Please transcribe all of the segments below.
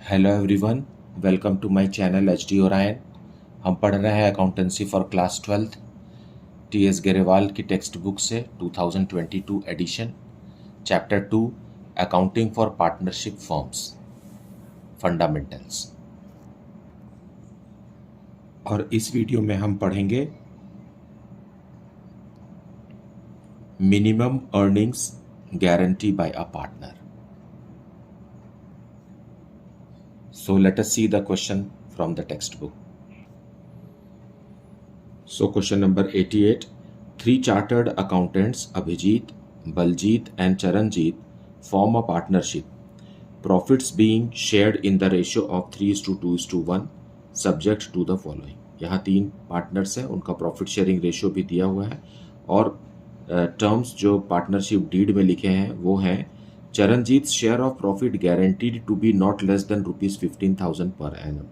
Hello everyone, welcome to my channel H D Orion. हम पढ़ रहे हैं accountancy for class 12 T S Grewal की टेक्स्ट बुक से 2022 edition, chapter 2 accounting for partnership firms fundamentals. और इस वीडियो में हम पढ़ेंगे minimum earnings guarantee by a partner. So let us see the question from the textbook. So question number 88. Three chartered accountants, Abhijit, Baljit and Charanjit, form a partnership. Profits being shared in the ratio of 3:2:1 subject to the following. यहाँ तीन partners हैं, उनका profit sharing ratio भी दिया हुआ है और terms जो पार्टनरशिप डीड में लिखे हैं वो हैं Charanjit share of profit guaranteed to be not less than ₹15,000 per annum.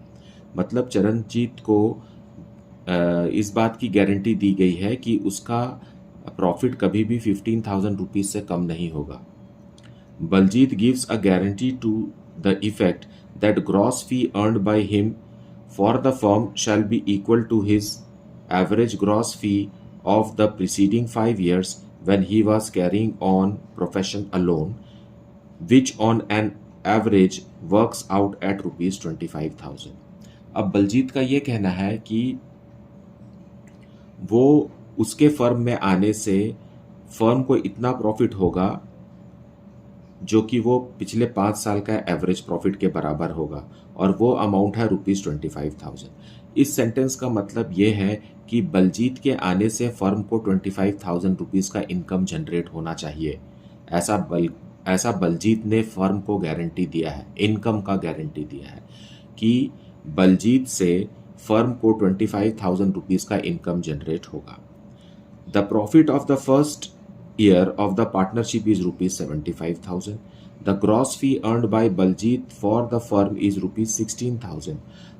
मतलब चरणजीत को इस बात की गारंटी दी गई है कि उसका प्रॉफिट कभी भी ₹15,000 से कम नहीं होगा। Baljit gives a guarantee to the effect that gross fee earned by him for the firm shall be equal to his average gross fee of the preceding 5 years when he was carrying on profession alone, which on an average works out at ₹25,000। अब बलजीत का ये कहना है कि वो उसके firm में आने से फर्म को इतना प्रॉफिट होगा जो कि वो पिछले 5 साल का एवरेज प्रॉफिट के बराबर होगा और वो अमाउंट है ₹25,000। इस सेंटेंस का मतलब ये है कि बलजीत के आने से फर्म को ₹25,000 का इनकम जनरेट होना चाहिए। ऐसा बलजीत ने फर्म को गारंटी दिया है, इनकम का गारंटी दिया है कि बलजीत से फर्म को ₹25,000 का इनकम जनरेट होगा। The profit of the first year of the partnership is ₹75,000. The gross fee earned by Baljit for the firm is ₹16,000.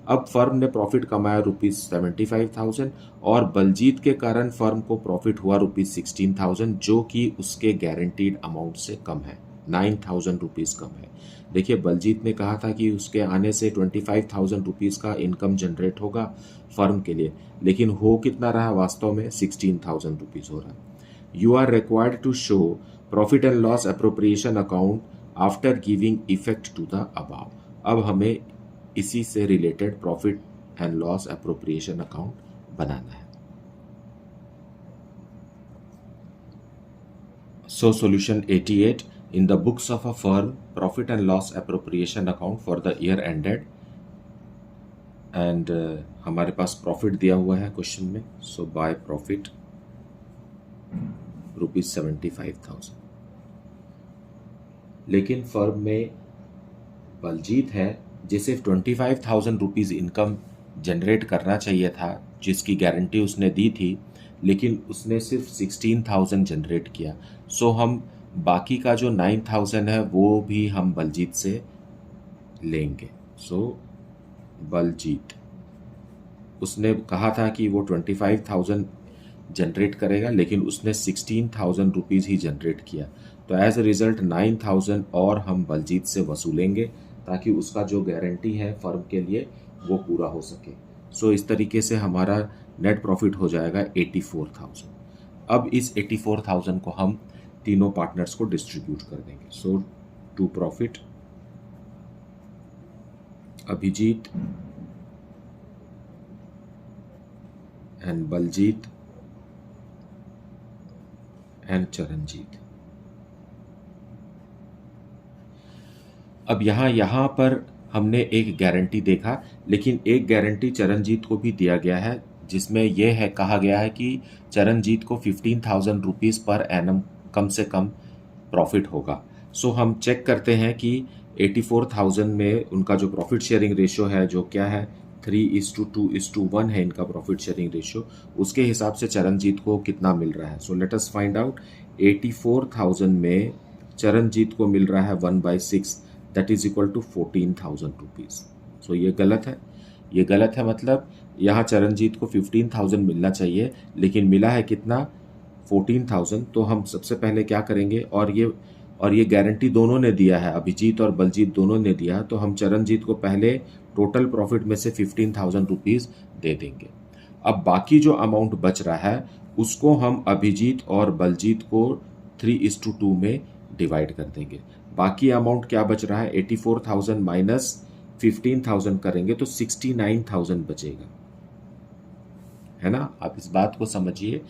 अब फर्म ने प्रॉफिट कमाया ₹75,000 और बलजीत के कारण फर्म को प्रॉफिट हुआ ₹16,000 जो कि उसके गारंटीड अमाउंट से कम है, ₹9,000 कम है। देखिए, बलजीत ने कहा था कि उसके आने से ₹25,000 का इनकम जनरेट होगा फर्म के लिए, लेकिन हो कितना रहा वास्तव में? ₹16,000 हो रहा है। You are required to show profit and loss appropriation account after giving effect to the above. अब हमें इसी से related profit and loss appropriation account बनाना है। So solution 88. In the books of a firm, profit and loss appropriation account for the year ended and हमारे पास profit दिया हुआ है क्वेश्चन में। So by profit ₹75,000। लेकिन फर्म में बलजीत है जिसे ₹25,000 इनकम जनरेट करना चाहिए था, जिसकी गारंटी उसने दी थी, लेकिन उसने सिर्फ 16,000 जनरेट किया। सो हम बाकी का जो 9,000 है वो भी हम बलजीत से लेंगे। सो बलजीत, उसने कहा था कि वो 25,000 जनरेट करेगा, लेकिन उसने ₹16,000 ही जनरेट किया, तो एज अ रिजल्ट 9,000 और हम बलजीत से वसूलेंगे ताकि उसका जो गारंटी है फर्म के लिए वो पूरा हो सके। सो इस तरीके से हमारा नेट प्रॉफिट हो जाएगा 84,000। अब इस 84,000 को हम तीनों पार्टनर्स को डिस्ट्रीब्यूट कर देंगे। So to profit Abhijeet and Baljeet and Charanjeet. अब यहाँ पर हमने एक गारंटी देखा, लेकिन एक गारंटी चरणजीत को भी दिया गया है जिसमें यह है कहा गया है कि चरणजीत को ₹15,000 पर एनम कम से कम प्रॉफिट होगा। सो हम चेक करते हैं कि 84,000 में उनका जो प्रॉफिट शेयरिंग रेशियो है जो क्या है 3:2:1 है इनका प्रॉफिट शेयरिंग रेशियो, उसके हिसाब से चरणजीत को कितना मिल रहा है। So let us find out. 84,000 में चरणजीत को मिल रहा है 1/6, दैट इज इक्वल टू ₹14,000। सो ये गलत है, ये गलत है। मतलब यहाँ चरणजीत को 15,000 मिलना चाहिए, लेकिन मिला है कितना? 14,000। तो हम सबसे पहले क्या करेंगे, और ये गारंटी दोनों ने दिया है, अभिजीत और बलजीत दोनों ने दिया, तो हम चरणजीत को पहले टोटल प्रॉफिट में से 15,000 रुपीज़ दे देंगे। अब बाकी जो अमाउंट बच रहा है उसको हम अभिजीत और बलजीत को 3:2 में डिवाइड कर देंगे। बाकी अमाउंट क्या बच रहा है, 84,000 माइनस 15,000 करेंगे तो 69,000 बचेगा, है ना। आप इस बात को समझिए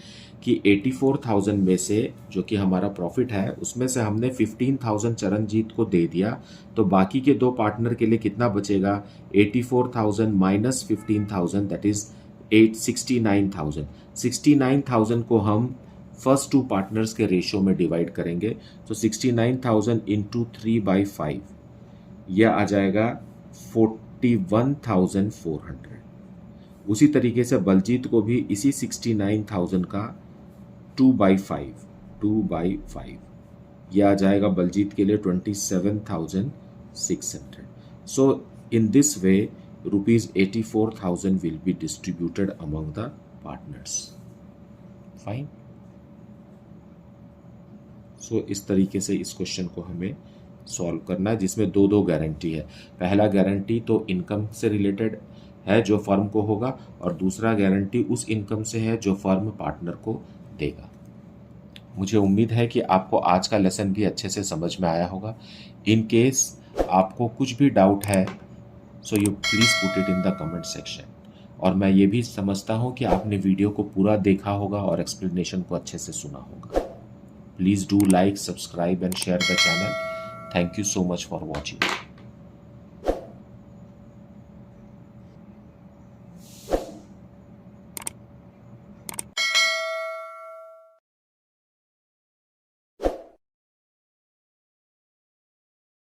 कि 84,000 में से जो कि हमारा प्रॉफिट है उसमें से हमने 15,000 चरणजीत को दे दिया, तो बाकी के दो पार्टनर के लिए कितना बचेगा, 84,000 माइनस 15,000 दैट इज 69,000। 69,000 को हम फर्स्ट टू पार्टनर्स के रेशियो में डिवाइड करेंगे, तो 69,000 इंटू 3/5 यह आ जाएगा 41,400। उसी तरीके से बलजीत को भी इसी 69,000 का 2/5 यह आ जाएगा बलजीत के लिए 27,600। So in this way ₹84,000 will be distributed among the partners. Fine. So इस तरीके से इस क्वेश्चन को हमें सॉल्व करना है, जिसमें दो गारंटी है। पहला गारंटी तो इनकम से रिलेटेड है जो फर्म को होगा, और दूसरा गारंटी उस इनकम से है जो फर्म पार्टनर को देगा। मुझे उम्मीद है कि आपको आज का लेसन भी अच्छे से समझ में आया होगा। इन केस आपको कुछ भी डाउट है so you please put it in the comment section. और मैं ये भी समझता हूँ कि आपने वीडियो को पूरा देखा होगा और एक्सप्लेनेशन को अच्छे से सुना होगा। Please do like, subscribe and share the channel. Thank you so much for watching.